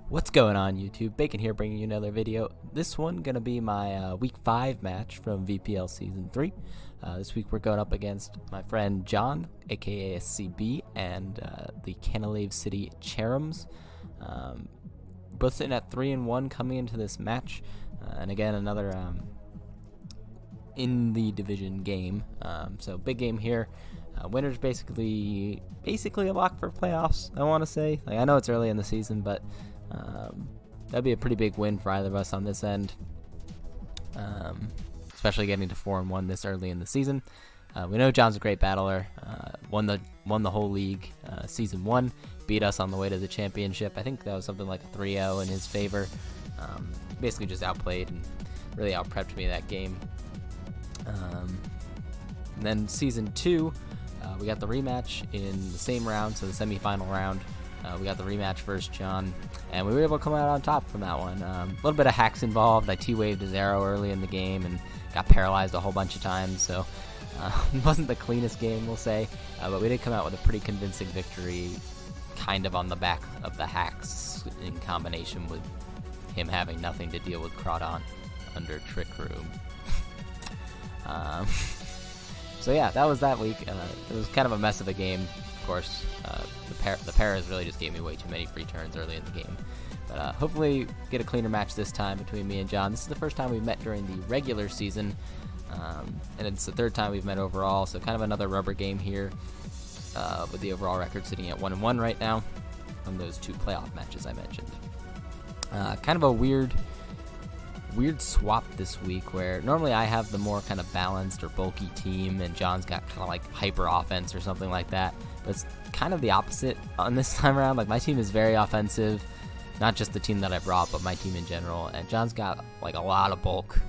What's going on, YouTube? Bacon here, bringing you another video. This one gonna be my week 5 match from VPL season 3. This week we're going up against my friend John, aka SCB, and the Canalave City Cherrims. Both sitting at 3-1 coming into this match, and again another in the division game. So big game here. Winner's basically a lock for playoffs, I want to say. I know it's early in the season, but that'd be a pretty big win for either of us on this end, especially getting to 4-1 this early in the season. We know John's a great battler. Won the whole league season 1, beat us on the way to the championship. I think that was something like a 3-0 in his favor. Basically just outplayed and really out-prepped me that game. And then season 2, we got the rematch in the same round, so the semifinal round. We got the rematch versus John, and we were able to come out on top from that one. A little bit of hacks involved. I T-waved his arrow early in the game and got paralyzed a whole bunch of times, so it wasn't the cleanest game, we'll say. But we did come out with a pretty convincing victory, kind of on the back of the hacks, in combination with him having nothing to deal with Crawdon under Trick Room. So yeah, that was that week. It was kind of a mess of a game, of course. The pairs really just gave me way too many free turns early in the game. But hopefully get a cleaner match this time between me and John. This is the first time we've met during the regular season, and it's the third time we've met overall, so kind of another rubber game here, with the overall record sitting at 1-1 right now from those 2 playoff matches I mentioned. Kind of a weird swap this week, where normally I have the more kind of balanced or bulky team and John's got kind of like hyper offense or something like that, but it's kind of the opposite on this time around. Like, my team is very offensive, not just the team that I brought, but my team in general, and John's got like a lot of bulk.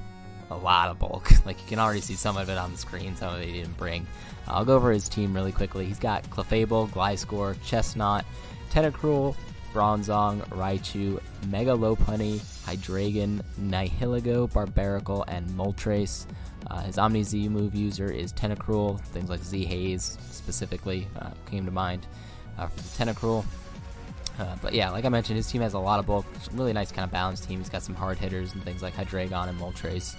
Like, you can already see some of it on the screen, some of it he didn't bring. I'll go over his team really quickly. He's got Clefable, Gliscor, Chestnut, Tentacruel, Bronzong, Raichu, Mega Lopunny, Hydreigon, Nihilego, Barbaracle, and Moltres. His Omni Z move user is Tentacruel. Things like Z Haze specifically came to mind for Tentacruel. But yeah, like I mentioned, his team has a lot of bulk. It's a really nice kind of balanced team. He's got some hard hitters and things like Hydreigon and Moltres,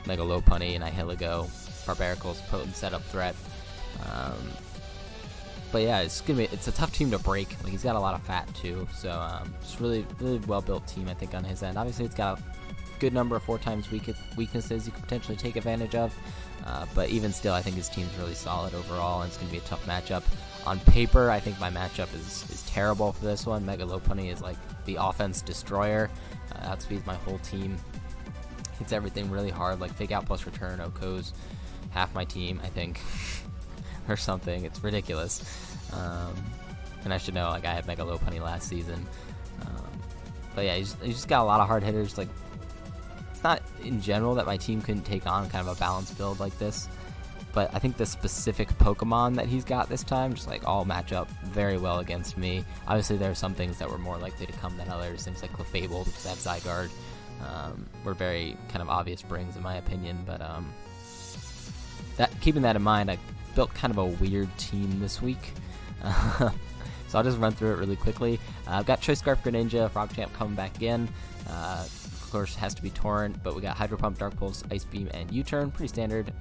Mega Lopunny, and Nihilego. Barbaracle's potent setup threat. But yeah, it's a tough team to break. Like, he's got a lot of fat too, so it's really well built team, I think, on his end. Obviously, it's got a good number of 4x weaknesses you could potentially take advantage of, but even still, I think his team's really solid overall, and it's going to be a tough matchup. On paper, I think my matchup is terrible for this one. Mega Lopunny is like the offense destroyer, outspeeds my whole team, hits everything really hard, like fake out plus return, OHKOs half my team, I think. Or something. It's ridiculous. And I should know, like, I had Mega Lopunny last season. But yeah, he's just got a lot of hard hitters. Like, it's not in general that my team couldn't take on kind of a balanced build like this, but I think the specific Pokemon that he's got this time just like all match up very well against me. Obviously, there are some things that were more likely to come than others. Things like Clefable, because I have Zygarde, were very kind of obvious brings in my opinion. But keeping that in mind, I built kind of a weird team this week. So I'll just run through it really quickly. I've got Choice Scarf, Greninja, Frogchamp coming back again. Of course, has to be Torrent, but we got Hydro Pump, Dark Pulse, Ice Beam, and U-Turn. Pretty standard.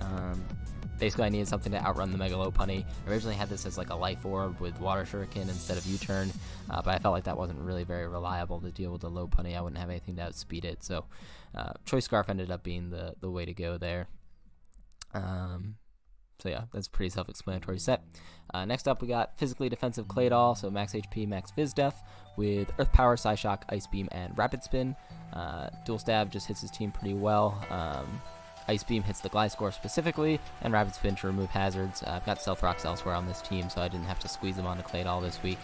Basically, I needed something to outrun the Mega Lopunny. I originally had this as like a Life Orb with Water Shuriken instead of U-Turn, but I felt like that wasn't really very reliable to deal with the Lopunny. I wouldn't have anything to outspeed it, so Choice Scarf ended up being the way to go there. So yeah, that's a pretty self-explanatory set. Next up, we got Physically Defensive Claydol, so Max HP, Max Phys Def, with Earth Power, Psyshock, Ice Beam, and Rapid Spin. Dual Stab just hits his team pretty well. Ice Beam hits the Gliscor specifically, and Rapid Spin to remove hazards. I've got Self Rocks elsewhere on this team, so I didn't have to squeeze them onto Claydol this week.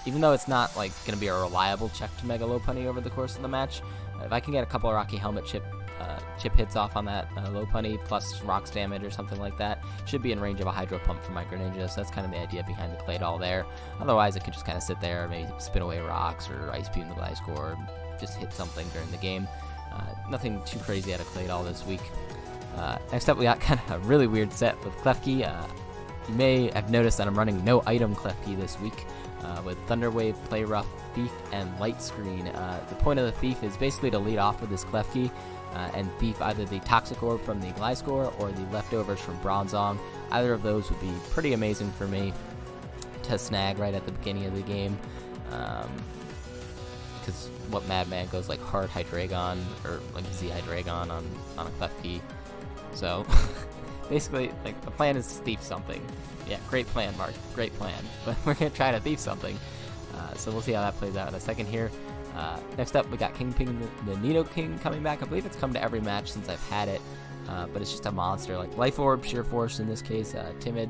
Even though it's not like going to be a reliable check to Mega Lopunny over the course of the match, if I can get a couple of Rocky Helmet chip hits off on that Lopunny plus rocks damage or something like that, should be in range of a Hydro Pump for my Greninja, so that's kind of the idea behind the Claydol there. Otherwise, it could just kind of sit there, maybe spin away rocks or Ice Beam the Gliscor, just hit something during the game. Nothing too crazy out of Claydol this week. Next up, we got kind of a really weird set with Klefki. You may have noticed that I'm running no item Klefki this week. with Thunder Wave, Play Rough, Thief, and Light Screen. The point of the Thief is basically to lead off with this Klefki and thief either the Toxic Orb from the Gliscor or the leftovers from Bronzong. Either of those would be pretty amazing for me to snag right at the beginning of the game. Because what Madman goes like hard Hydreigon or like Z Hydreigon on a Klefki. So basically, like, the plan is to thief something. Yeah, great plan, Mark. Great plan. But we're gonna try to thief something. So we'll see how that plays out in a second here. Next up, we got Kingpin the Nidoking coming back. I believe it's come to every match since I've had it, but it's just a monster. Like Life Orb, Sheer Force in this case, Timid,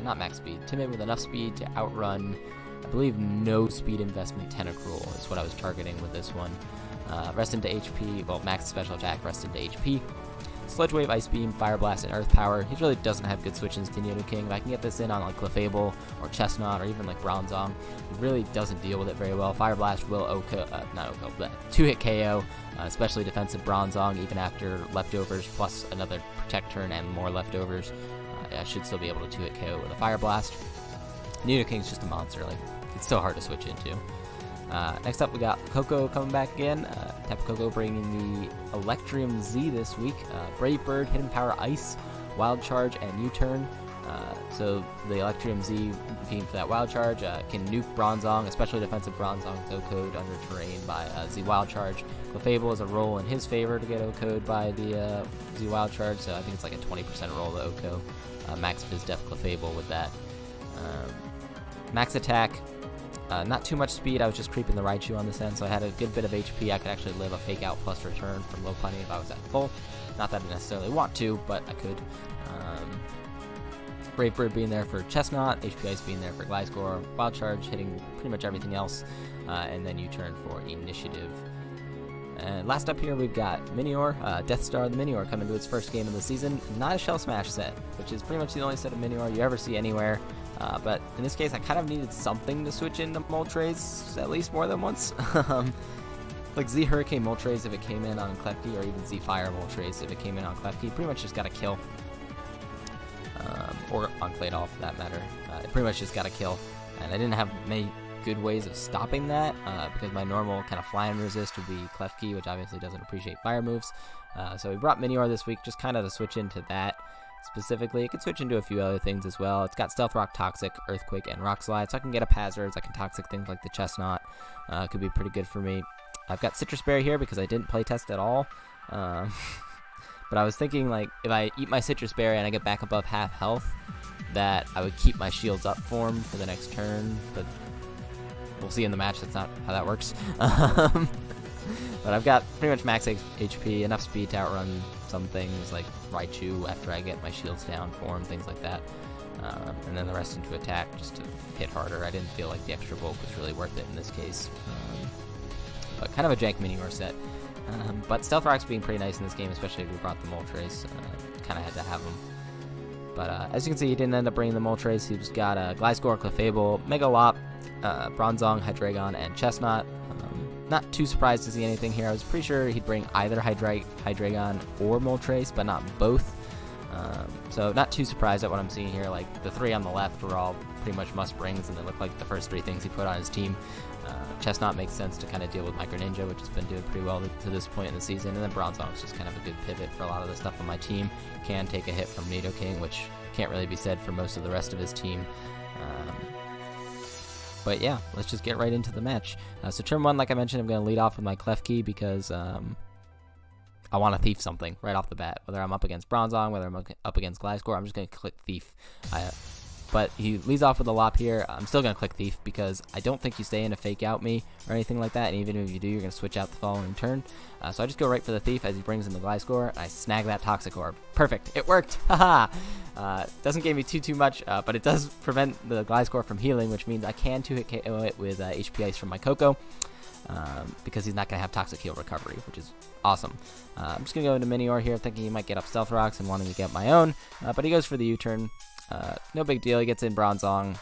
not max speed, Timid with enough speed to outrun, I believe, no speed investment Tentacruel is what I was targeting with this one. Rest into HP, well, max special attack, rest into HP. Sludge Wave, Ice Beam, Fire Blast, and Earth Power. He really doesn't have good switch-ins to Nidoking. If I can get this in on like Clefable or Chestnut or even like Bronzong, he really doesn't deal with it very well. Fire Blast will two-hit KO, especially defensive Bronzong, even after leftovers plus another Protect turn and more leftovers. I should still be able to two-hit KO with a Fire Blast. Nidoking's just a monster. Like, it's so hard to switch into. Next up, we got Coco coming back again. Tapu Koko bringing the Electrium Z this week. Brave Bird, Hidden Power Ice, Wild Charge, and U-Turn. So the Electrium Z being for that Wild Charge can nuke Bronzong, especially defensive Bronzong with O-Code under terrain by Z Wild Charge. Clefable is a roll in his favor to get O-Code by the Z Wild Charge, so I think it's like a 20% roll to O-Code. Max Fizz Def Clefable with that. Max attack. Not too much speed, I was just creeping the Raichu on this end, so I had a good bit of HP. I could actually live a Fake Out plus return from Lopunny if I was at full. Not that I necessarily want to, but I could. Brave Bird being there for Chestnut, HP Ice being there for Gliscor, Wild Charge hitting pretty much everything else, and then U-Turn for Initiative. And last up here we've got Minior, Death Star the Minior coming to its first game of the season. Not a Shell Smash set, which is pretty much the only set of Minior you ever see anywhere. But in this case, I kind of needed something to switch into Moltres at least more than once. Like Z Hurricane Moltres if it came in on Klefki, or even Z Fire Moltres if it came in on Klefki, pretty much just got a kill. Or on Claydol for that matter. It pretty much just got a kill. And I didn't have many good ways of stopping that, because my normal kind of flying resist would be Klefki, which obviously doesn't appreciate fire moves. So we brought Minior this week just kind of to switch into that. Specifically, it can switch into a few other things as well. It's got Stealth Rock, Toxic, Earthquake, and Rock Slide, so I can get up hazards. I can Toxic things like the Chestnut. Could be pretty good for me. I've got Citrus Berry here because I didn't playtest at all. But I was thinking, like, if I eat my Citrus Berry and I get back above half health, that I would keep my shields up for him for the next turn. But we'll see in the match. That's not how that works. But I've got pretty much max HP, enough speed to outrun some things like Raichu after I get my shields down for him, things like that. And then the rest into attack just to hit harder. I didn't feel like the extra bulk was really worth it in this case. But kind of a jank Minior set. But Stealth Rock's being pretty nice in this game, especially if we brought the Moltres. Kind of had to have them. But as you can see, he didn't end up bringing the Moltres. He's got Gliscor, Clefable, Megalop, Bronzong, Hydreigon, and Chestnut. Not too surprised to see anything here. I was pretty sure he'd bring either Hydreigon or Moltres, but not both. So not too surprised at what I'm seeing here. Like, the three on the left were all pretty much must-brings, and they look like the first three things he put on his team. Chestnut makes sense to kind of deal with Micro Ninja, which has been doing pretty well to this point in the season. And then Bronzong is just kind of a good pivot for a lot of the stuff on my team. Can take a hit from Nidoking, which can't really be said for most of the rest of his team. But yeah, let's just get right into the match. So turn one, like I mentioned, I'm going to lead off with my Klefki because I want to Thief something right off the bat. Whether I'm up against Bronzong, whether I'm up against Gliscor, I'm just going to click Thief. But he leads off with a Lop here. I'm still going to click Thief because I don't think you stay in to Fake Out me or anything like that. And even if you do, you're going to switch out the following turn. So I just go right for the Thief as he brings in the Gliscor. And I snag that Toxic Orb. Perfect. It worked. Haha. Doesn't give me too much, but it does prevent the Gliscor from healing, which means I can 2-hit KO it with HP Ice from my Coco. Because he's not going to have Toxic Heal Recovery, which is awesome. I'm just going to go into Minior here, thinking he might get up Stealth Rocks and wanting to get my own. But he goes for the U-turn. No big deal. He gets in Bronzong.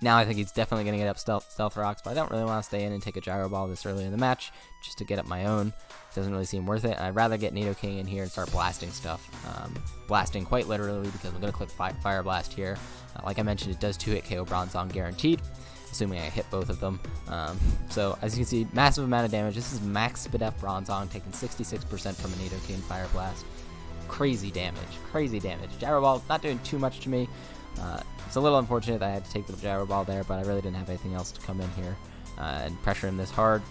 Now I think he's definitely going to get up Stealth Rocks, but I don't really want to stay in and take a Gyro Ball this early in the match just to get up my own. It doesn't really seem worth it, and I'd rather get Nidoking in here and start blasting stuff. Blasting quite literally because I'm going to click Fire Blast here. Like I mentioned, it does 2-hit KO Bronzong guaranteed. assuming I hit both of them. So as you can see, massive amount of damage. This is max Spidef Bronzong, taking 66% from a Nidoking Fire Blast. Crazy damage, crazy damage. Gyro Ball not doing too much to me. It's a little unfortunate that I had to take the Gyro Ball there, but I really didn't have anything else to come in here and pressure him this hard.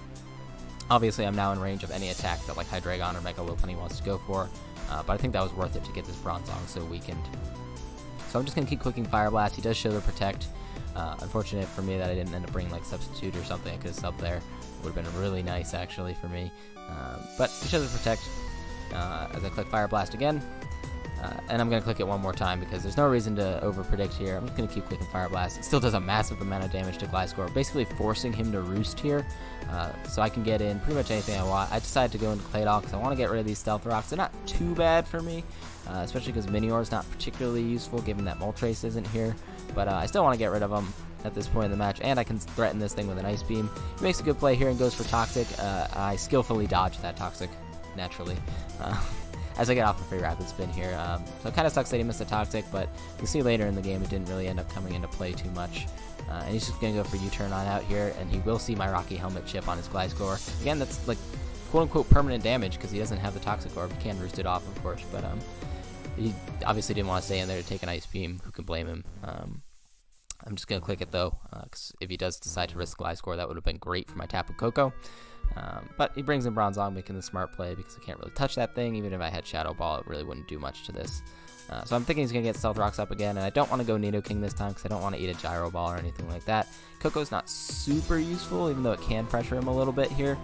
Obviously, I'm now in range of any attack that like Hydreigon or Mega Lopunny wants to go for, but I think that was worth it to get this Bronzong so weakened. So I'm just going to keep clicking Fire Blast. He does show the Protect. Unfortunate for me that I didn't end up bringing like Substitute or something. I could have subbed there. It would have been really nice actually for me. But he shows the Protect as I click Fire Blast again. And I'm going to click it one more time because there's no reason to over-predict here. I'm just going to keep clicking Fire Blast. It still does a massive amount of damage to Gliscor, basically forcing him to roost here. So I can get in pretty much anything I want. I decided to go into Claydol because I want to get rid of these Stealth Rocks. They're not too bad for me, especially because Minior is not particularly useful given that Moltres isn't here. But I still want to get rid of them at this point in the match, and I can threaten this thing with an Ice Beam. He makes a good play here and goes for Toxic. I skillfully dodge that Toxic, naturally. As I get off a free Rapid Spin here. So it kind of sucks that he missed the Toxic, but you can see later in the game it didn't really end up coming into play too much. And he's just going to go for U-turn on out here, and he will see my Rocky Helmet chip on his Gliscor. Again, that's like quote-unquote permanent damage because he doesn't have the Toxic Orb. He can roost it off, of course, but he obviously didn't want to stay in there to take an Ice Beam. Who can blame him? I'm just going to click it though, because if he does decide to risk Gliscor, that would have been great for my Tapu Koko. But he brings in Bronzong, making the smart play because I can't really touch that thing. Even if I had Shadow Ball, it really wouldn't do much to this. So I'm thinking he's going to get Stealth Rocks up again, and I don't want to go Nidoking this time because I don't want to eat a Gyro Ball or anything like that. Koko's not super useful, even though it can pressure him a little bit here.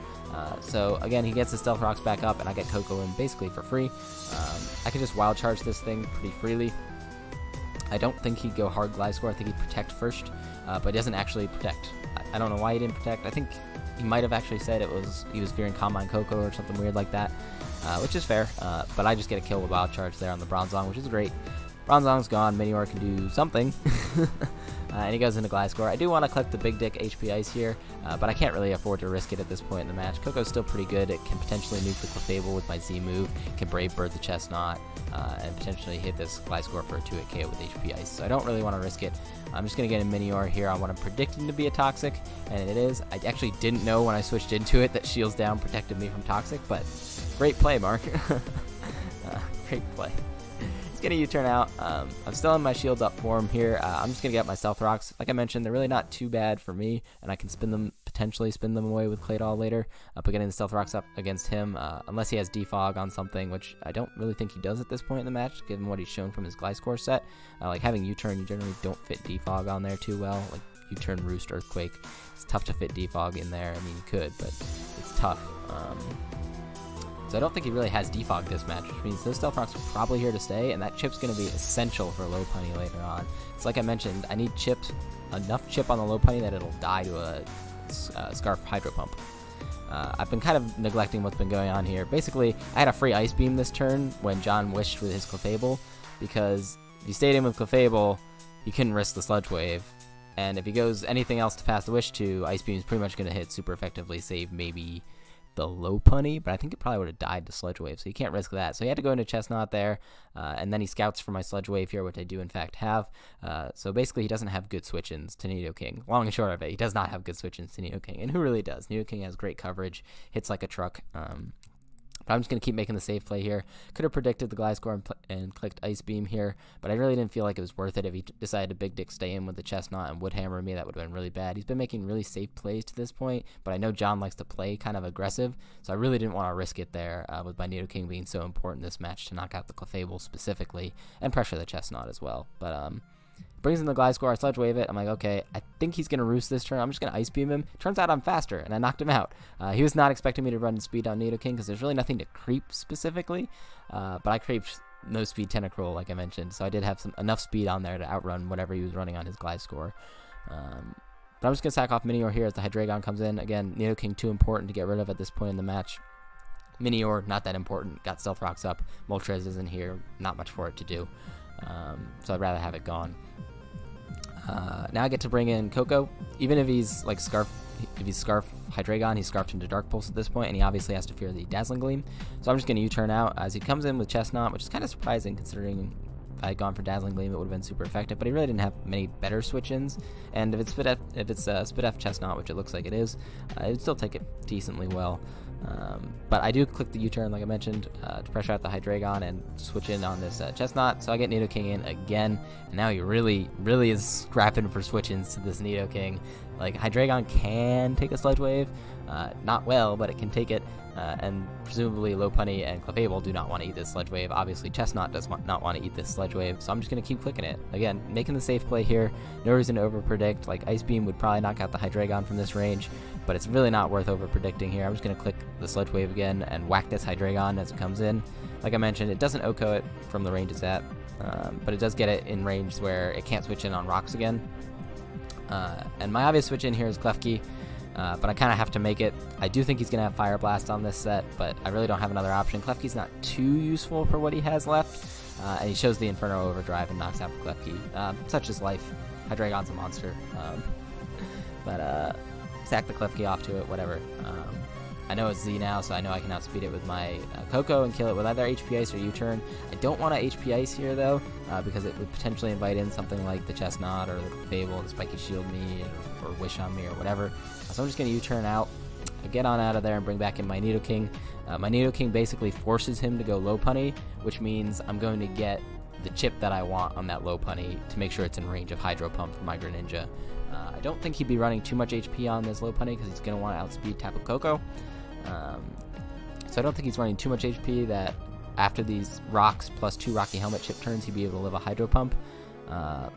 So again, he gets the Stealth Rocks back up, and I get Koko in basically for free. I can just Wild Charge this thing pretty freely. I don't think he'd go hard Gliscor. I think he'd Protect first, but he doesn't actually Protect. I don't know why he didn't Protect. I think he might have actually said he was fearing Combine Koko or something weird like that, which is fair. But I just get a kill with Wild Charge there on the Bronzong, which is great. Bronzong's gone. Minior can do something. And he goes into Gliscor. I do want to click the Big Dick HP Ice here, but I can't really afford to risk it at this point in the match. Koko's still pretty good. It can potentially nuke the Clefable with my Z move, can Brave Bird the Chestnut, and potentially hit this Gliscor for a 2-hit KO with HP Ice. So I don't really want to risk it. I'm just going to get a Minior here on what I'm predicting to be a Toxic, and it is. I actually didn't know when I switched into it that Shields Down protected me from Toxic, but great play, Mark. Great play. He's going to U-turn out. I'm still in my shields up form here. I'm just going to get my Stealth Rocks. Like I mentioned, they're really not too bad for me, and I can potentially spin them away with Claydol later. But getting the Stealth Rocks up against him, unless he has Defog on something, which I don't really think he does at this point in the match, given what he's shown from his Gliscor set. Like having U-turn, you generally don't fit Defog on there too well. Like U-turn, Roost, Earthquake. It's tough to fit Defog in there. I mean, you could, but it's tough. So I don't think he really has Defog this match, which means those Stealth Rocks are probably here to stay, and that chip's going to be essential for Lopunny later on. It's like I mentioned, I need enough chip on the Lopunny that it'll die to a Scarf Hydro Pump. I've been kind of neglecting what's been going on here. Basically, I had a free Ice Beam this turn when John wished with his Clefable, because if you stayed in with Clefable, you couldn't risk the Sludge Wave. And if he goes anything else to pass the Wish to, Ice Beam is pretty much going to hit super effectively, save maybe the Lopunny, but I think it probably would have died to Sludge Wave, so you can't risk that. So he had to go into Chestnut there, and then he scouts for my Sludge Wave here, which I do in fact have. So basically he doesn't have good switch-ins to Nidoking. Long and short of it, he does not have good switch-ins to Nidoking, and who really does? Nidoking has great coverage, hits like a truck. But I'm just going to keep making the safe play here. Could have predicted the Gliscor and clicked Ice Beam here, but I really didn't feel like it was worth it. If he decided to Big Dick stay in with the Chestnut and Wood Hammer me, that would have been really bad. He's been making really safe plays to this point, but I know John likes to play kind of aggressive, so I really didn't want to risk it there with my Nidoking being so important this match to knock out the Clefable specifically and pressure the Chestnut as well. But brings in the Gliscor, I Sludge Wave it. I'm like, okay, I think he's going to Roost this turn. I'm just going to Ice Beam him. Turns out I'm faster, and I knocked him out. He was not expecting me to run speed on Nidoking because there's really nothing to creep specifically, but I creeped no speed Tentacruel, like I mentioned, so I did have enough speed on there to outrun whatever he was running on his Gliscor. But I'm just going to sack off Minior here as the Hydreigon comes in. Again, Nidoking too important to get rid of at this point in the match. Minior, not that important. Got Stealth Rocks up. Moltres isn't here. Not much for it to do. So I'd rather have it gone. Now I get to bring in Koko. Even if he's like Scarf Hydreigon, he's Scarfed into Dark Pulse at this point, and he obviously has to fear the Dazzling Gleam. So I'm just going to U-turn out as he comes in with Chestnut, which is kind of surprising considering I had gone for Dazzling Gleam, it would have been super effective, but he really didn't have many better switch-ins. And if it's Spit F Chestnut, which it looks like it is, it would still take it decently well. But I do click the U-turn, like I mentioned, to pressure out the Hydreigon and switch in on this Chestnut. So I get Nidoking in again, and now he really is scrapping for switch-ins to this Nidoking. Like, Hydreigon can take a Sludge Wave, not well, but it can take it, and presumably Lopunny and Clefable do not want to eat this Sludge Wave. Obviously, Chestnut does not want to eat this Sludge Wave, so I'm just going to keep clicking it. Again, making the safe play here. No reason to over-predict. Like, Ice Beam would probably knock out the Hydreigon from this range, but it's really not worth over-predicting here. I'm just going to click the Sludge Wave again and whack this Hydreigon as it comes in. Like I mentioned, it doesn't OHKO it from the range it's at, but it does get it in range where it can't switch in on rocks again. And my obvious switch in here is Klefki, but I kind of have to make it. I do think he's going to have Fire Blast on this set, but I really don't have another option. Klefki's not too useful for what he has left, and he shows the Inferno Overdrive and knocks out the Klefki. Such is life. Hydreigon's a monster. But sack the Klefki off to it, whatever. I know it's Z now, so I know I can outspeed it with my Koko and kill it with either HP Ice or U-turn. I don't want to HP Ice here, though, because it would potentially invite in something like the Chestnut or the Fable, the Spiky Shield me, or Wish on me, or whatever. So I'm just going to U-turn out, get on out of there, and bring back in my Nidoking. My Nidoking basically forces him to go Lopunny, which means I'm going to get the chip that I want on that Lopunny to make sure it's in range of Hydro Pump for my Greninja. I don't think he'd be running too much HP on this Lopunny because he's going to want to outspeed Tapu Koko. So I don't think he's running too much HP that after these rocks plus 2 Rocky Helmet chip turns, he'd be able to live a Hydro Pump. I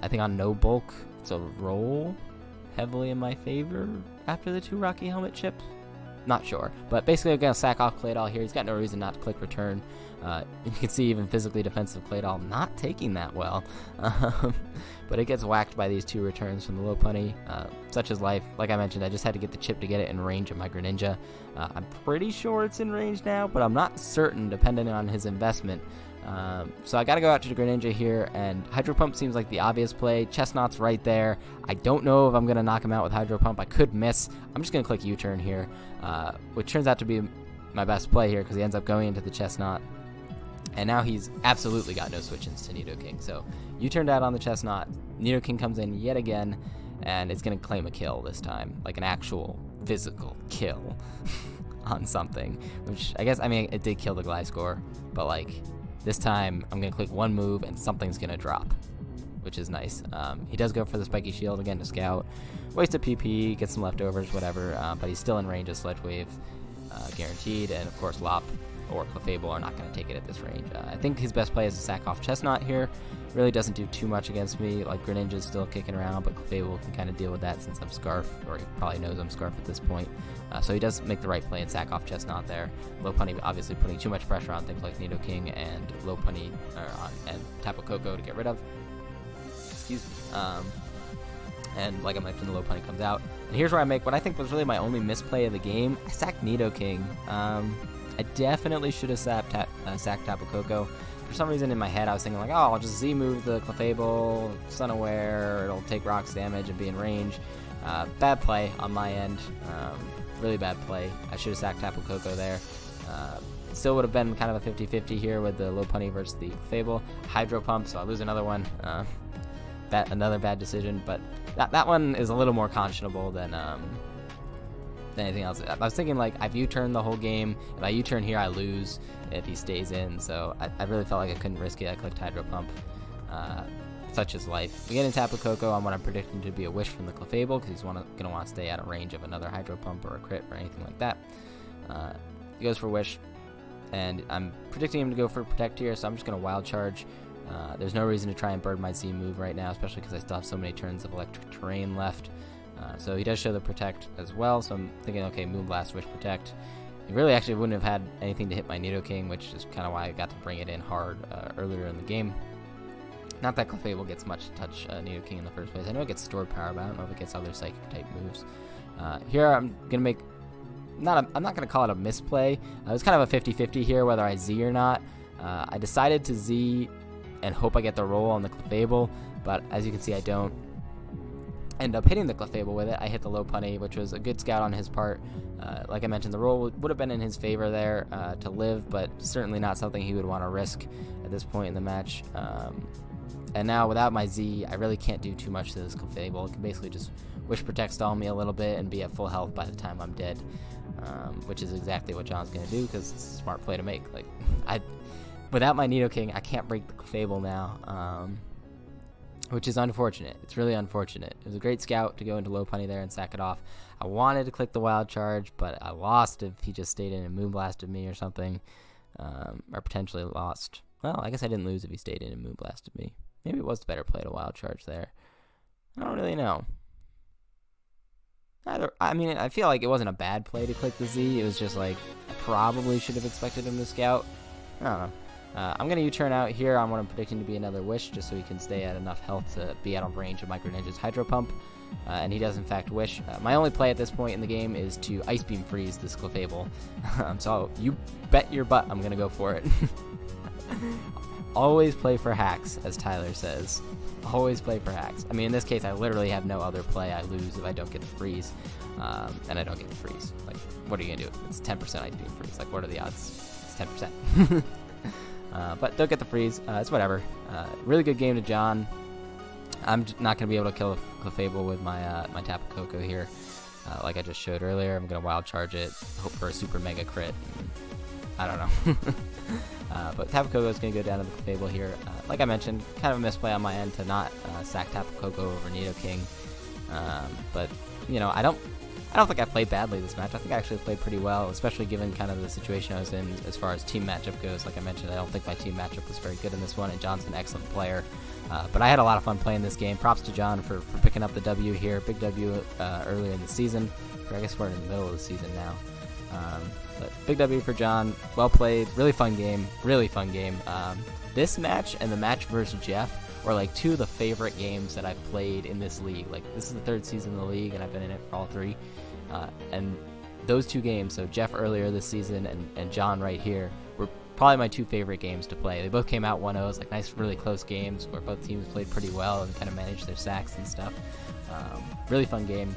think on no bulk, it's a roll heavily in my favor after the 2 Rocky Helmet chips. Not sure, but basically I'm going to sack off Claydol here. He's got no reason not to click return. You can see even physically defensive Claydol not taking that well. But it gets whacked by these 2 returns from the Lopunny. Such is life. Like I mentioned, I just had to get the chip to get it in range of my Greninja. I'm pretty sure it's in range now, but I'm not certain depending on his investment. So I got to go out to the Greninja here, and Hydro Pump seems like the obvious play. Chestnut's right there. I don't know if I'm going to knock him out with Hydro Pump. I could miss. I'm just going to click U-turn here, which turns out to be my best play here because he ends up going into the Chestnut. And now he's absolutely got no switch-ins to Nidoking. So U-turned out on the Chestnut. Nidoking comes in yet again, and it's going to claim a kill this time, like an actual physical kill on something. Which I guess, I mean, it did kill the Gliscor, but like this time I'm going to click one move and something's going to drop, which is nice. He does go for the Spiky Shield again to scout. Waste a PP, get some leftovers, whatever, but he's still in range of Sludge Wave, guaranteed, and of course Lop or Clefable are not going to take it at this range. I think his best play is to sack off Chestnut here. Really doesn't do too much against me. Like, Greninja's still kicking around, but Clefable can kind of deal with that since I'm Scarf, or he probably knows I'm Scarf at this point. So he does make the right play and sack off Chestnut there. Lopunny obviously putting too much pressure on things like Nidoking and Lopunny, and Tapu Koko to get rid of. Excuse me. And like I mentioned, the Lopunny comes out. And here's where I make what I think was really my only misplay of the game. I sacked Nidoking. I definitely should have sacked Tapu Koko. For some reason in my head I was thinking like, oh, I'll just Z-move the Clefable, Sunaware, it'll take rocks damage and be in range. Bad play on my end. Really bad play. I should have sacked Tapu Koko there. Still would have been kind of a 50-50 here with the Lopunny versus the Clefable. Hydro Pump, so I lose another one. Another bad decision, but that one is a little more conscionable than anything else. I was thinking like I've U-turned the whole game. If I U-turn here, I lose if he stays in. So I really felt like I couldn't risk it. I clicked Hydro Pump. Such is life. We get in Tapu Koko on what I'm predicting to be a Wish from the Clefable because he's going to want to stay out of range of another Hydro Pump or a crit or anything like that. He goes for Wish, and I'm predicting him to go for Protect here, so I'm just going to Wild Charge. There's no reason to try and bird my Z move right now, especially because I still have so many turns of electric terrain left. So he does show the Protect as well, so I'm thinking, okay, Moonblast, Wish, Protect. He really actually wouldn't have had anything to hit my Nidoking, which is kind of why I got to bring it in hard earlier in the game. Not that Clefable gets much to touch Nidoking in the first place. I know it gets Stored Power, but I don't know if it gets other Psychic-type moves. Here I'm going to make... I'm not going to call it a misplay. It was kind of a 50-50 here, whether I Z or not. I decided to Z and hope I get the roll on the Clefable, but as you can see, I don't. end up hitting the Clefable with it. I hit the low punny, which was a good scout on his part. Like I mentioned, the roll would have been in his favor there to live, but certainly not something he would want to risk at this point in the match. And now without my Z, I really can't do too much to this Clefable. It can basically just Wish Protect stall me a little bit and be at full health by the time I'm dead, which is exactly what John's going to do because it's a smart play to make. Like, without my Nidoking, I can't break the Clefable now, which is unfortunate. It's really unfortunate. It was a great scout to go into low punny there and sack it off. I wanted to click the Wild Charge, but I lost if he just stayed in and Moonblasted me or something, or potentially lost. Well, I guess I didn't lose if he stayed in and Moonblasted me. Maybe it was the better play to Wild Charge there. I don't really know. I mean, I feel like it wasn't a bad play to click the Z. It was just like, I probably should have expected him to scout. I don't know. I'm going to U-turn out here on what I'm predicting to be another Wish, just so he can stay at enough health to be out of range of Micro Ninja's Hydro Pump. And he does, in fact, Wish. My only play at this point in the game is to Ice Beam Freeze this Clefable. So you bet your butt I'm going to go for it. Always play for hacks, as Tyler says. Always play for hacks. I mean, in this case, I literally have no other play. I lose if I don't get the freeze. And I don't get the freeze. Like, what are you going to do? It's 10% Ice Beam Freeze. Like, what are the odds? It's 10%. But don't get the freeze. It's whatever. Really good game to John. I'm not going to be able to kill a Clefable with my my Tapu Koko here. Like I just showed earlier, I'm going to Wild Charge it, hope for a super mega crit. I don't know. But Tapu Koko is going to go down to the Clefable here. Like I mentioned, kind of a misplay on my end to not sack Tapu Koko over Nidoking. But, you know, I don't think I played badly this match. I think I actually played pretty well, especially given kind of the situation I was in as far as team matchup goes. Like I mentioned, I don't think my team matchup was very good in this one, and John's an excellent player. But I had a lot of fun playing this game. Props to John for picking up the W here. Big W earlier in the season. Or I guess we're in the middle of the season now. But big W for John. Well played. Really fun game. Really fun game. This match and the match versus Jeff were like two of the favorite games that I've played in this league. Like, this is the third season of the league, and I've been in it for all three. And those two games, so Jeff earlier this season and John right here, were probably my two favorite games to play. They both came out 1-0s, like nice, really close games where both teams played pretty well and kind of managed their sacks and stuff. Really fun game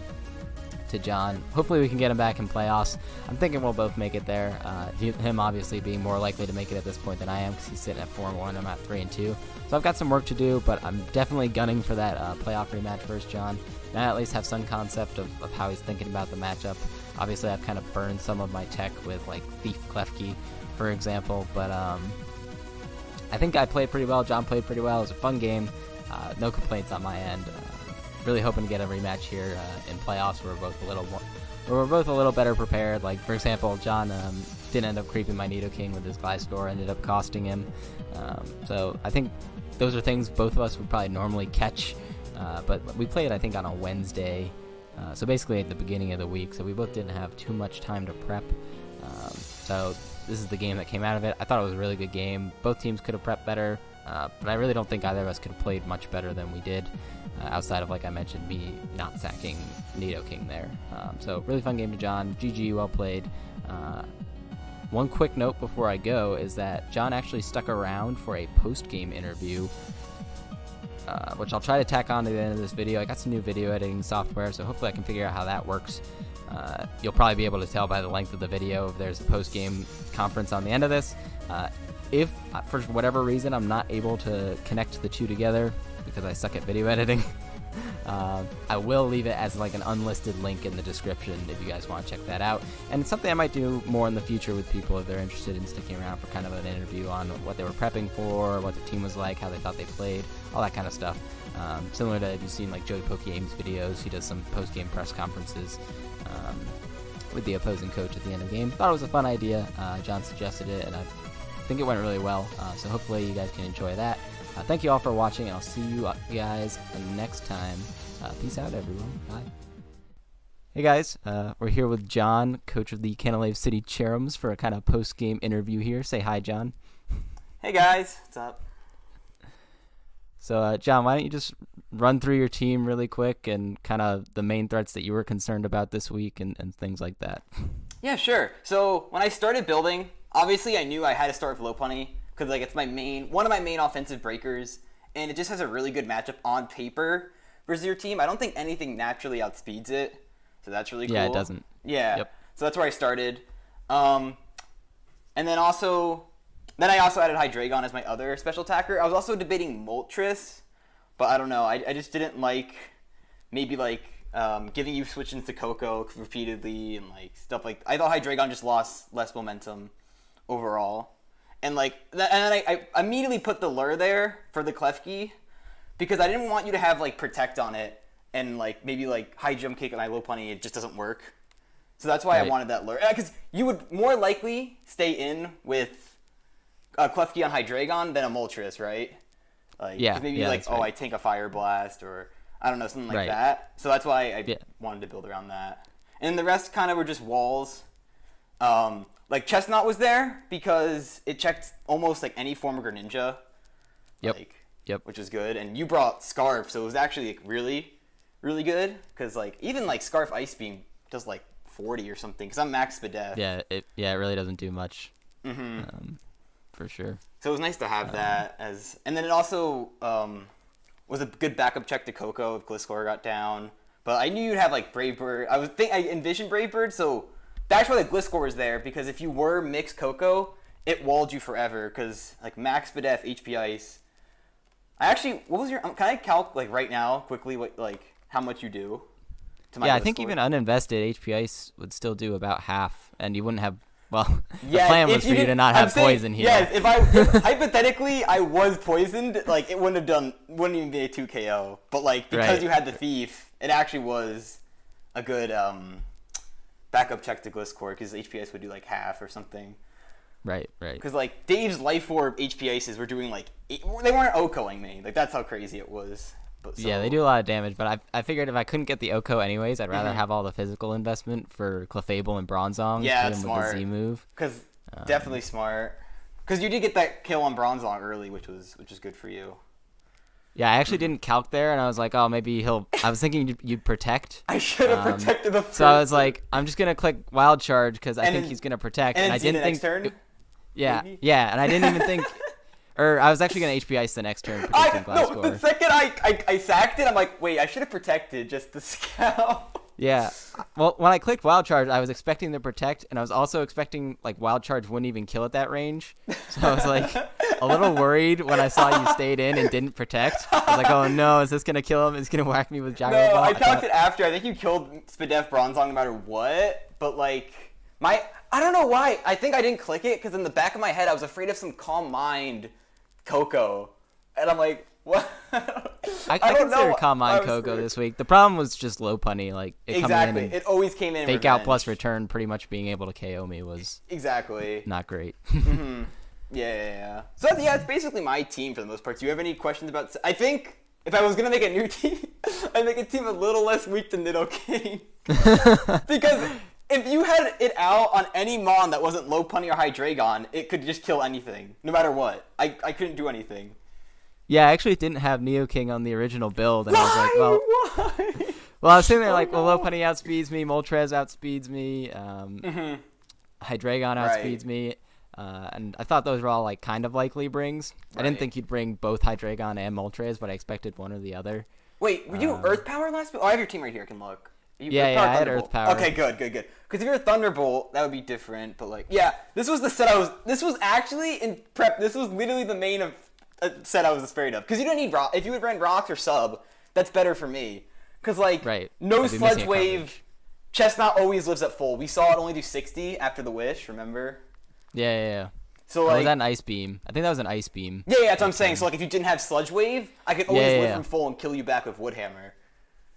to John. Hopefully we can get him back in playoffs. I'm thinking we'll both make it there. Him obviously being more likely to make it at this point than I am because he's sitting at 4-1. I'm at 3-2. So I've got some work to do, but I'm definitely gunning for that playoff rematch versus John. Now I at least have some concept of how he's thinking about the matchup. Obviously I've kind of burned some of my tech with like Thief Klefki, for example, but I think I played pretty well. John played pretty well. It was a fun game. No complaints on my end. Really hoping to get a rematch here in playoffs where we're both a little better prepared. Like, for example, John didn't end up creeping my Nidoking with his Gliscor, ended up costing him. So I think those are things both of us would probably normally catch. But we played, I think, on a Wednesday, so basically at the beginning of the week, so we both didn't have too much time to prep. So this is the game that came out of it. I thought it was a really good game. Both teams could have prepped better, but I really don't think either of us could have played much better than we did, outside of, like I mentioned, me not sacking Nidoking there. So really fun game to John. GG, well played. One quick note before I go is that John actually stuck around for a post-game interview, which I'll try to tack on to the end of this video. I got some new video editing software, so hopefully I can figure out how that works. You'll probably be able to tell by the length of the video if there's a post-game conference on the end of this. If, for whatever reason, I'm not able to connect the two together because I suck at video editing, I will leave it as like an unlisted link in the description if you guys want to check that out. And it's something I might do more in the future with people if they're interested in sticking around for kind of an interview on what they were prepping for, what the team was like, how they thought they played, all that kind of stuff. Similar to, if you've seen like Joey Pokegame's videos, he does some post-game press conferences with the opposing coach at the end of the game. Thought it was a fun idea. John suggested it, and I think it went really well. So hopefully you guys can enjoy that. Thank you all for watching, and I'll see you guys next time. Peace out, everyone. Bye. Hey guys, we're here with John, coach of the Canalave City Cherrims, for a kind of post-game interview here. Say hi, John. Hey guys, what's up? So, John, why don't you just run through your team really quick and kind of the main threats that you were concerned about this week and things like that. Yeah, sure. So when I started building, obviously I knew I had to start with Lopunny because like it's one of my main offensive breakers, and it just has a really good matchup on paper versus your team. I don't think anything naturally outspeeds it, so that's really cool. Yeah, it doesn't. Yeah. Yep. So that's where I started. And then I also added Hydreigon as my other special attacker. I was also debating Moltres, but I don't know. I just didn't like maybe like giving you switch into Coco repeatedly and like stuff like. I thought Hydreigon just lost less momentum overall, and like and then I immediately put the lure there for the Klefki because I didn't want you to have like Protect on it and like maybe like High Jump Kick and I Lopunny. It just doesn't work. So that's why I wanted that lure. Because you would more likely stay in with a Klefki on Hydreigon than a Moltres, right? Like, Yeah. Maybe like, right. I tank a Fire Blast or, I don't know, something like that. So that's why I wanted to build around that. And the rest kind of were just walls. Like, Chestnut was there because it checked almost like any form of Greninja. Yep. Like, which is good. And you brought Scarf, so it was actually like, really, really good. Because like, even like Scarf Ice Beam does like 40 or something because I'm max Spadef. Yeah, it really doesn't do much. For sure. So it was nice to have that as, and then it also was a good backup check to Coco if Gliscor got down. But I knew you'd have like Brave Bird. I envisioned Brave Bird, so that's why the Gliscor was there because if you were mixed Coco, it walled you forever because like max Spadef, HP Ice. What was your? Can I calc like right now quickly what like how much you do? Yeah, I think even uninvested HP Ice would still do about half, and you wouldn't have. Well, yeah, the plan was for you to not have poison here. Yes, if hypothetically I was poisoned, like it wouldn't even be a 2 KO. But like because you had the Thief, it actually was a good backup check to Gliscor because HP Ice would do like half or something. Right. Because like Dave's Life Orb HP Ices were doing like they weren't OHKOing me. Like that's how crazy it was. Yeah, they do a lot of damage, but I figured if I couldn't get the Oko anyways, I'd rather have all the physical investment for Clefable and Bronzong. Yeah, that's smart. With the Z move. Because definitely smart. Because you did get that kill on Bronzong early, which was good for you. Yeah, I actually didn't calc there, and I was like, oh, maybe I was thinking you'd protect. I should have protected the first. So I was like, I'm just gonna click Wild Charge because I think he's gonna protect, and I didn't think. Next turn? Yeah, and I didn't even think. Or I was actually going to HP Ice the next turn. No, the second I sacked it, I'm like, wait, I should have protected just the scout. Yeah. Well, when I clicked Wild Charge, I was expecting to protect, and I was also expecting, like, Wild Charge wouldn't even kill at that range. So I was, like, a little worried when I saw you stayed in and didn't protect. I was like, oh, no, is this going to kill him? Is going to whack me with Gyro Ball? No, I calced it after. I think you killed Spadef Bronzong no matter what, but, like, I don't know why. I think I didn't click it, because in the back of my head, I was afraid of some Calm Mind Coco, and I'm like, what? I considered Calm Mind Coco this week. The problem was just Lopunny. Like, exactly. It always came in. Fake Out plus return, pretty much being able to KO me was not great. Yeah. So it's basically my team for the most part. Do you have any questions about? I think if I was gonna make a new team, I'd make a team a little less weak than Nidoking, because if you had it out on any Mon that wasn't Lopunny or Hydreigon, it could just kill anything, no matter what. I couldn't do anything. Yeah, I actually didn't have Neoking on the original build, and I was like, well, well, I was sitting there like, well, Lopunny outspeeds me, Moltres outspeeds me, Hydreigon outspeeds me, and I thought those were all like kind of likely brings. I didn't think you'd bring both Hydreigon and Moltres, but I expected one or the other. Wait, were you Earth Power last build? Oh, I have your team right here. I can look. Yeah, I had Earth Power. Okay, good. Because if you're a Thunderbolt, that would be different. But like, yeah, this was the set this was actually in prep. This was literally the main set I was afraid of. Because you don't need rock. If you would run rocks or sub, that's better for me. Because like, no Sludge Wave. Chestnut always lives at full. We saw it only do 60 after the Wish. Remember? Yeah. So like, was that an Ice Beam? I think that was an Ice Beam. Yeah, that's what I'm saying. So like, if you didn't have Sludge Wave, I could always live from full and kill you back with Woodhammer.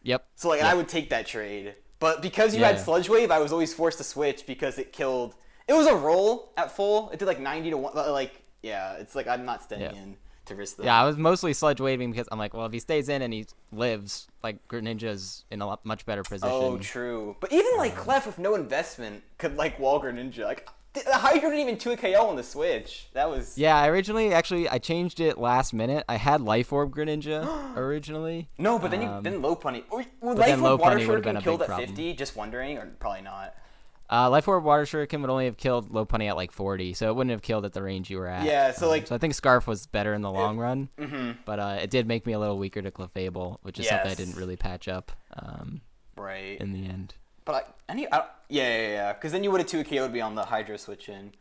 Yep. So like, I would take that trade. But because you had Sludge Wave, I was always forced to switch because it killed. It was a roll at full. It did like 90 to 1. Like, yeah, it's like I'm not staying in to risk that. Yeah, I was mostly Sludge Waving because I'm like, well, if he stays in and he lives, like Greninja's in a much better position. Oh, true. But even like Clef with no investment could like wall Greninja. Like, the Hydra didn't even 2 KO on the Switch. That was... Yeah, I changed it last minute. I had Life Orb Greninja originally. No, but then Lopunny... Would Life Orb Water Shuriken killed at 50? Just wondering, or probably not? Life Orb Water Shuriken would only have killed low punny at like 40, so it wouldn't have killed at the range you were at. Yeah, so so I think Scarf was better in the long run, Mm-hmm. but it did make me a little weaker to Clefable, which is something I Yes. didn't really patch up Right. in the end. But yeah. Because then you would have 2 KO'd me on the Hydro switch in.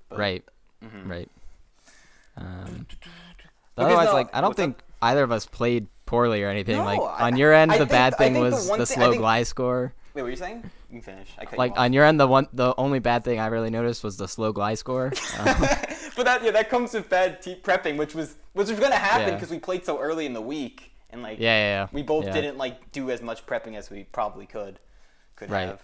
But, Right. Mm-hmm. Right. Because Otherwise, no, like I don't what's think either of us played poorly or anything. No, Like on your end, I the think- bad I thing think the was one the thing- I slow think- glide score. Wait, what were you saying? You can finish. I cut you Like off. on your end, the only bad thing I really noticed was the slow glide score. But that comes with bad prepping, which was gonna happen Yeah. because we played so early in the week, and like Yeah. we both Yeah. didn't like do as much prepping as we probably could Right. have.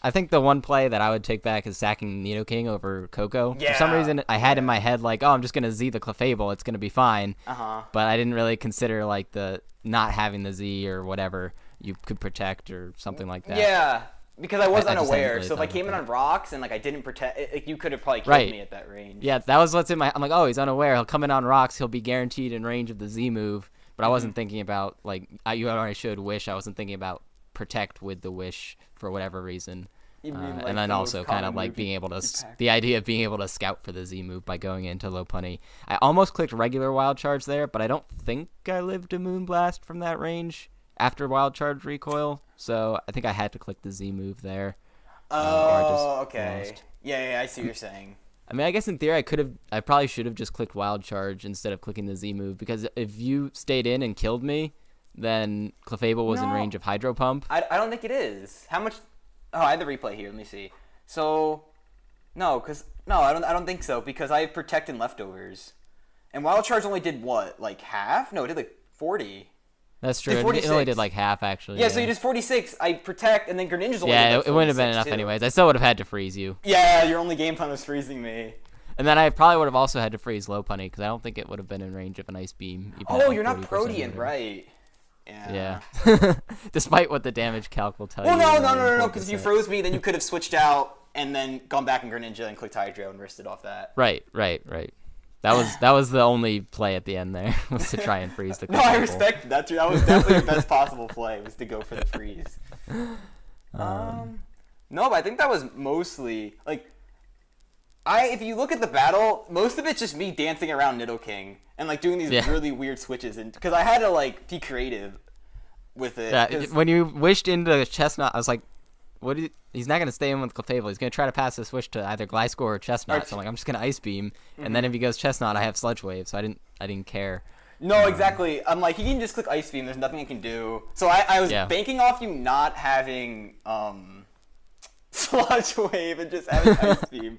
I think the one play that I would take back is sacking Nidoking over Coco. For some Yeah. reason, I had in my head like, oh, I'm just gonna Z the Clefable, it's gonna be fine. But I didn't really consider like the not having the Z or whatever you could protect or something like that. Yeah, because I was I just hadn't unaware. really So if I thought came in about on rocks and like I didn't protect, like you could have probably killed Right. me at that range. Yeah, that was what's in my. I'm like, oh, he's unaware. He'll come in on rocks. He'll be guaranteed in range of the Z move. But I wasn't thinking about like you already showed Wish. I wasn't thinking about protect with the Wish for whatever reason. You mean, like, And then the also most kind of common like move being you able to pack. the idea of being able to scout for the Z move by going into low punny. I almost clicked regular wild charge there, but I don't think I lived a Moonblast from that range after wild charge recoil. So I think I had to click the Z move there. Or I just Okay. lost. Yeah, I see what you're saying. I mean, I guess in theory I probably should have just clicked wild charge instead of clicking the Z move, because if you stayed in and killed me, then Clefable was in No. range of Hydro Pump. I don't think it is. How much? Oh, I have the replay here. Let me see. So, no, I don't think so because I have protect and leftovers, and wild charge only did what, like half? No, it did like 40. That's true. Did It only 46. did like half actually. Yeah, so you did 46. I protect, and then Greninja's only Yeah, did like it wouldn't have been 46 enough too. anyways. I still would have had to freeze you. Yeah, your only game plan was freezing me. And then I probably would have also had to freeze low punny because I don't think it would have been in range of an ice beam. even at, Oh, like, you're not 40% Protean, whatever. right? Yeah. Despite what the damage calc will tell Well, you. no. Because if you froze me, then you could have switched out and then gone back in Greninja and clicked Hydro and wristed off that. Right. That was the only play at the end there, was to try and freeze the No, I Clefable. respect that. That was definitely your best possible play, was to go for the freeze. No, but I think that was mostly like if you look at the battle, most of it's just me dancing around Nidoking and like doing these Yeah. really weird switches, and because I had to like be creative with it. Yeah, 'cause- when you wished into Chestnut, I was like, he's not going to stay in with Clefable. He's going to try to pass this wish to either Gliscor or Chestnut. So I'm like, I'm just going to Ice Beam. And then if he goes Chestnut, I have Sludge Wave. So I didn't care. No, exactly. I'm like, he can just click Ice Beam. There's nothing I can do. So I was Yeah. banking off you not having Sludge Wave and just having Ice Beam.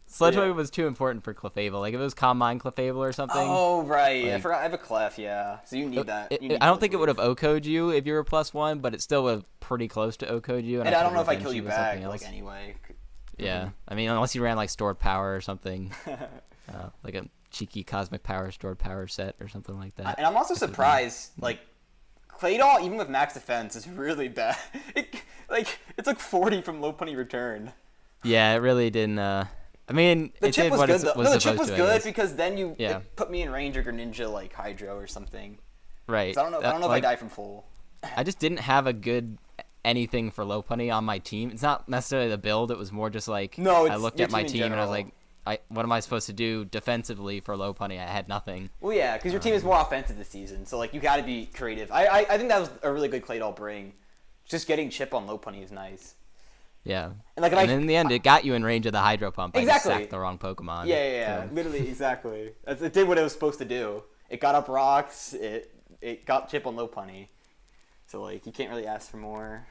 Sludge Yeah. Wave was too important for Clefable. Like if it was Calm Mind Clefable or something. Oh, right. I Like- forgot. I have a Clef, yeah. So you need that. You need I don't Sludge think it would Wave. have OHKO'd you if you were +1, but it still would have pretty close to OHKO'd you. And I don't know if I could've kill you revenged with back, something like, else. anyway. Yeah. I mean, unless you ran like Stored Power or something. Like a cheeky Cosmic Power, Stored Power set or something like that. And I'm also surprised, like, Claydol, even with max defense, is really bad. It's like 40 from low punny return. Yeah, it really didn't. I mean, The it chip did was what good, it though. was No, the supposed chip was to, I good guess. because then Yeah. it put me in range or Greninja, like, Hydro or something. Right. 'Cause I don't know if like, I die from full. I just didn't have a good anything for low punny on my team. It's not necessarily the build. It was more just like No, I it's looked your at my team in team and I was general. like, what am I supposed to do defensively for low punny? I had nothing. Well, yeah, because your team is more offensive this season, so, like, you got to be creative. I think that was a really good Claydol bring. Just getting chip on low punny is nice. Yeah. And, like, And in the end, it got you in range of the Hydro Pump. Exactly. I just sacked the wrong Pokemon. Yeah. So, Literally, exactly. It did what it was supposed to do. It got up rocks. It got chip on low punny. So, like, you can't really ask for more.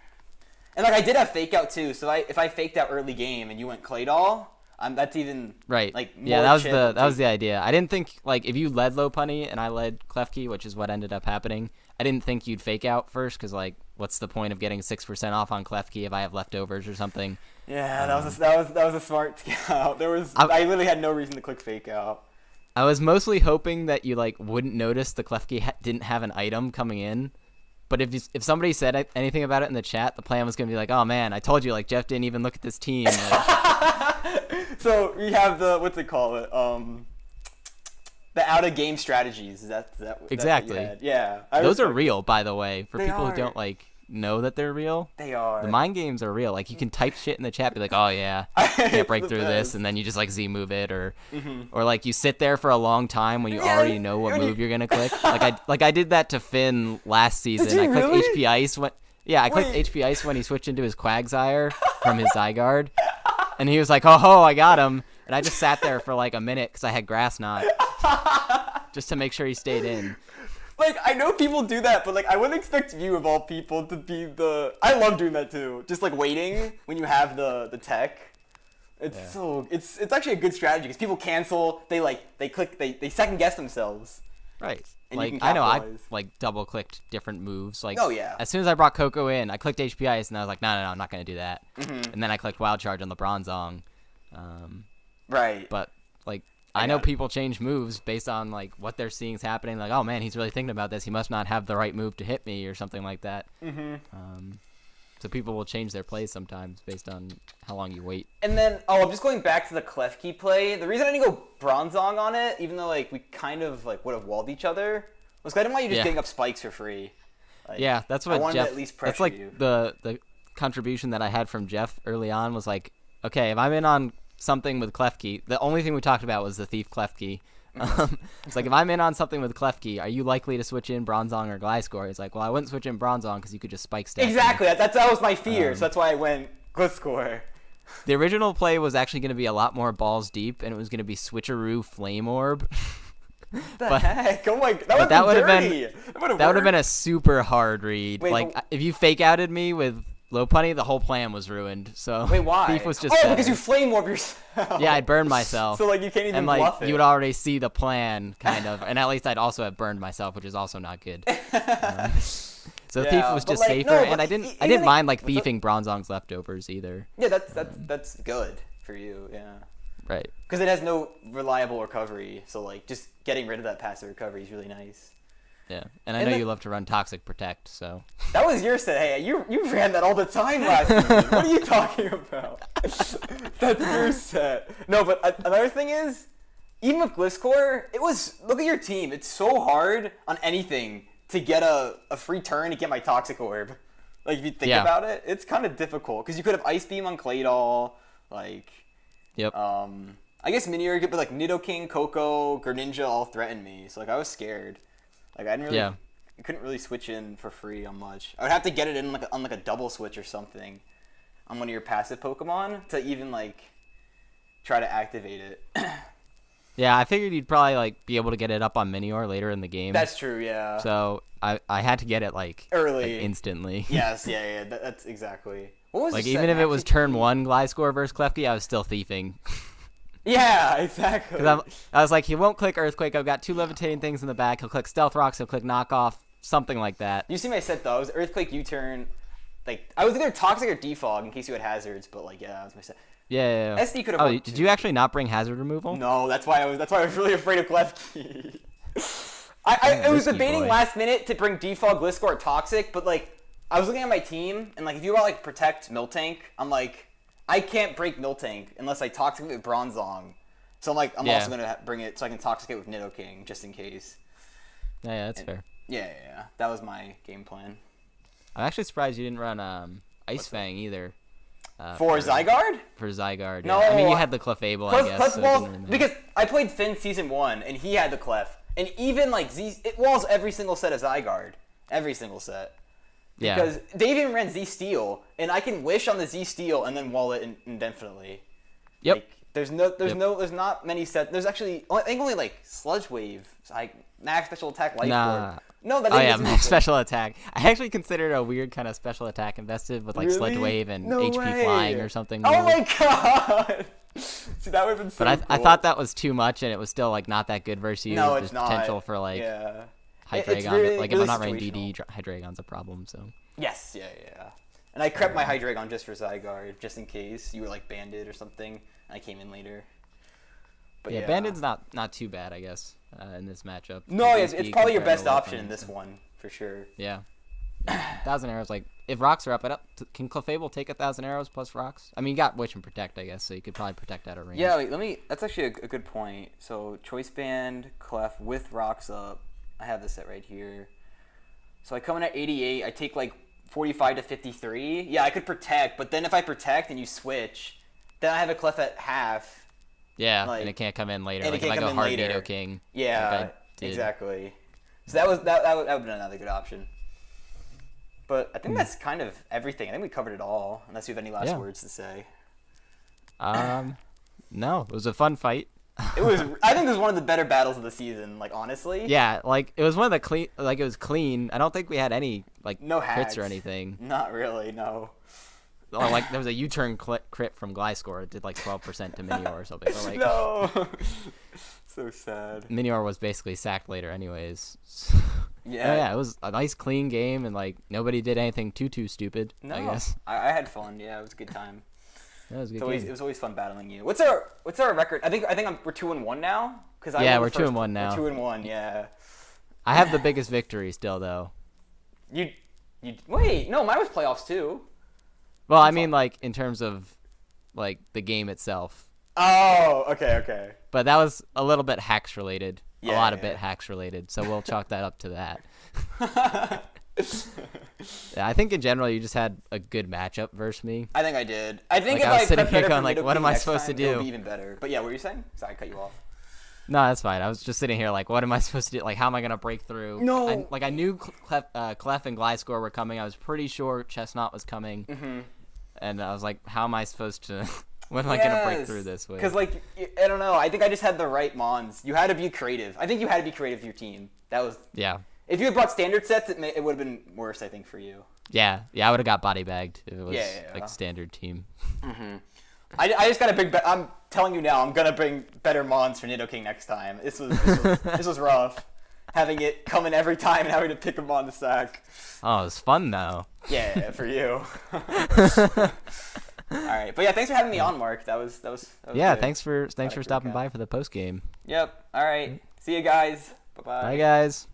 And, like, I did have fake out too. So if I faked out early game and you went Claydol, that's even Right. like more yeah, that was chip that was the idea. I didn't think like if you led low punny and I led Klefki, which is what ended up happening. I didn't think you'd fake out first because like, what's the point of getting 6% off on Klefki if I have leftovers or something? Yeah, that was a smart scout. I literally had no reason to click fake out. I was mostly hoping that you like wouldn't notice the Klefki didn't have an item coming in. But if somebody said anything about it in the chat, the plan was going to be like, oh man, I told you, like Jeff didn't even look at this team. So we have the what's it called? The out of game strategies. Is that Exactly. What you had? Yeah. Those are real, by the way, for They people are. who don't like know that they're real. They are. The mind games are real. Like, you can type shit in the chat, be like, oh yeah, I can't break through this, and then you just like Z move it, or like you sit there for a long time when you already know what move you're gonna click. Like I did that to Finn last season. Did you I clicked really? HP Ice when I clicked HP Ice when he switched into his Quagsire from his Zygarde, and he was like, oh, I got him, and I just sat there for like a minute because I had Grass Knot, just to make sure he stayed in. Like, I know people do that, but, like, I wouldn't expect you, of all people, to be the... I love doing that, too. Just, like, waiting when you have the tech. It's It's actually a good strategy, because people cancel, they click, they second-guess themselves. Right. And like, you can I know I, capitalize. like, double-clicked different moves. Like, Oh, yeah. as soon as I brought Coco in, I clicked HP Ice, and I was like, no, I'm not going to do that. And then I clicked Wild Charge on the Bronzong. Right. But, like... I know people change moves based on like what they're seeing is happening. Like, oh man, he's really thinking about this. He must not have the right move to hit me or something like that. So people will change their plays sometimes based on how long you wait. And then, I'm just going back to the Klefki play. The reason I didn't go Bronzong on it, even though like we kind of like would have walled each other, was because I didn't want you just getting up spikes for free. Like, yeah, that's what I wanted Jeff. to at least pressure that's like you. the contribution that I had from Jeff early on was like, okay, if I'm in on something with Klefki, the only thing we talked about was the Thief Klefki. It's like, if I'm in on something with Klefki, are you likely to switch in Bronzong or Gliscor? It's like, well, I wouldn't switch in Bronzong because you could just spike stack. Exactly. That was my fear, so that's why I went Gliscor. The original play was actually going to be a lot more balls deep, and it was going to be Switcheroo Flame Orb. The heck? Oh my! That would have been a super hard read. Wait, like, if you fake outed me with Low Punny, the whole plan was ruined. So wait, why? Thief was just because you flame orb yourself. Yeah, I'd burned myself. So like you can't even and like bluff it. you would already see the plan, kind of, and at least I'd also have burned myself, which is also not good. So Yeah, Thief was but, just like, safer, no, and but I didn't even mind like what's up? thiefing Bronzong's leftovers either. Yeah, that's good for you. Yeah. Right. Because it has no reliable recovery, so like just getting rid of that passive recovery is really nice. Yeah, and I And know then- you love to run Toxic Protect, so. That was your set. Hey, you ran that all the time last season. What are you talking about? That's your set. No, but another thing is, even with Gliscor, look at your team. It's so hard on anything to get a free turn to get my Toxic Orb. Like, if you think about it, it's kind of difficult. Because you could have Ice Beam on Claydol, like... Yep. I guess Minior could, but like Nidoking, Coco, Greninja all threatened me, so like I was scared. Like I didn't really, I couldn't really switch in for free on much. I would have to get it in on a double switch or something on one of your passive Pokemon to even like try to activate it. Yeah, I figured you'd probably like be able to get it up on Minior later in the game. That's true, yeah. So I had to get it like Early, like, instantly. Yes, yeah. That's exactly. What was like the even set if it was actually? turn 1 Gliscor versus Klefki, I was still thiefing. Yeah, exactly. Because I was like, he won't click Earthquake. I've got 2 levitating things in the back. He'll click Stealth Rocks. He'll click Knockoff. Something like that. You see my set though. It was Earthquake, U-turn. Like I was either Toxic or Defog in case you had hazards, but like that was my set. Yeah. SD could have. Oh, worked did too. you actually not bring hazard removal? No, that's why I was really afraid of Klefki. I was risky debating boy. last minute to bring Defog, Gliscor, or Toxic, but like I was looking at my team and like if you want like protect Miltank, I'm like I can't break Miltank unless I Toxic it with Bronzong. So I'm like I'm also gonna bring it so I can Toxic it with Nidoking just in case. Yeah, that's fair. Yeah. That was my game plan. I'm actually surprised you didn't run Ice Fang either. For Zygarde? For Zygarde. No, Yeah. I mean, you had the Clefable, I guess. Clef so it walls, didn't really matter. because I played Finn season 1 and he had the Clef, and even like it walls every single set of Zygarde, every single set. Yeah. Because they even ran Z Steel, and I can wish on the Z Steel and then wall it indefinitely. Yep. Like, there's not many sets. There's actually I think only like Sludge Wave, like Max Special Attack Life Orb. No, that Oh didn't yeah, get max Z- special attack. I actually considered a weird kind of special attack invested with like Sludge Really? Wave and No HP way. Flying or something. Oh weird. my god! See, that would have been so But cool. I thought that was too much, and it was still like not that good versus you. No, There's it's not. potential for like Yeah. Hydreigon. It's really- like really if I'm not running situational. DD, Hydreigon's a problem. So Yes, yeah. And I crept my Hydreigon just for Zygarde, just in case you were like Bandit or something, and I came in later. But yeah, Bandit's not too bad, I guess, in this matchup. No, Against it's Geek probably your compared best to Low option in Plains, this so- one, for sure. Yeah. 1,000 arrows, like, if rocks are up, can Clefable take 1,000 arrows plus rocks? I mean, you got Witch and Protect, I guess, so you could probably protect out of range. Yeah, wait, that's actually a good point. So, Choice Band, Clef with rocks up. I have this set right here. So I come in at 88, I take like 45 to 53. Yeah, I could protect, but then if I protect and you switch, then I have a Clef at half. Yeah, like, and it can't come in later. and Like it if I can't go come in hard later. Nido King. Yeah, like I did. exactly. So that would have been another good option. But I think that's kind of everything. I think we covered it all, unless you have any last words to say. No, it was a fun fight. It was. I think it was one of the better battles of the season. Like honestly. Yeah, like it was one of the clean. Like it was clean. I don't think we had any like No crits hacks or anything. Not really. No. Or like there was a U-turn crit from Gliscor. It did like 12% to Minior or something. But, like, No. So sad. Minior was basically sacked later, anyways. Yeah. Yeah, it was a nice clean game, and like nobody did anything too stupid. No. I guess I had fun. Yeah, it was a good time. that was a good. It Game. was always fun battling you. What's our record? I think we're 2-1 now. Yeah, we're 2-1 now. We're 2-1. Yeah. I have the biggest victory still, though. You wait. No, mine was playoffs too. Well, I mean, like in terms of like the game itself. Oh, okay. But that was a little bit hacks related. A Yeah, lot of yeah. bit hacks related. So we'll chalk that up to that. Yeah, I think in general you just had a good matchup versus me. I think I did. I think Like, if I was I sitting prepped here better going, for like, Nido what King am I next supposed to time, It'll do? be even better. But yeah, what were you saying? Sorry, I cut you off. No, that's fine. I was just sitting here like, what am I supposed to do? Like, how am I gonna break through? No. I knew Clef and Gliscor were coming. I was pretty sure Chestnut was coming. Mm-hmm. And I was like, how am I supposed to? What am I gonna break through this with? Because like I don't know. I think I just had the right Mons. You had to be creative. I think you had to be creative with your team. That was. Yeah. If you had brought standard sets, it would have been worse. I think for you. Yeah. I would have got body bagged if it was Yeah. like standard team. Mm-hmm. I just got a big. I'm telling you now. I'm gonna bring better Mons for Nido King next time. This was rough. Having it coming every time and having to pick them on the sack. Oh, it was fun though. Yeah, for you. All right, but yeah, thanks for having me on, Mark. That was Yeah, good. thanks for Glad I stopping could by recap. for the post game. Yep. All right. See you guys. Bye-bye. Bye guys.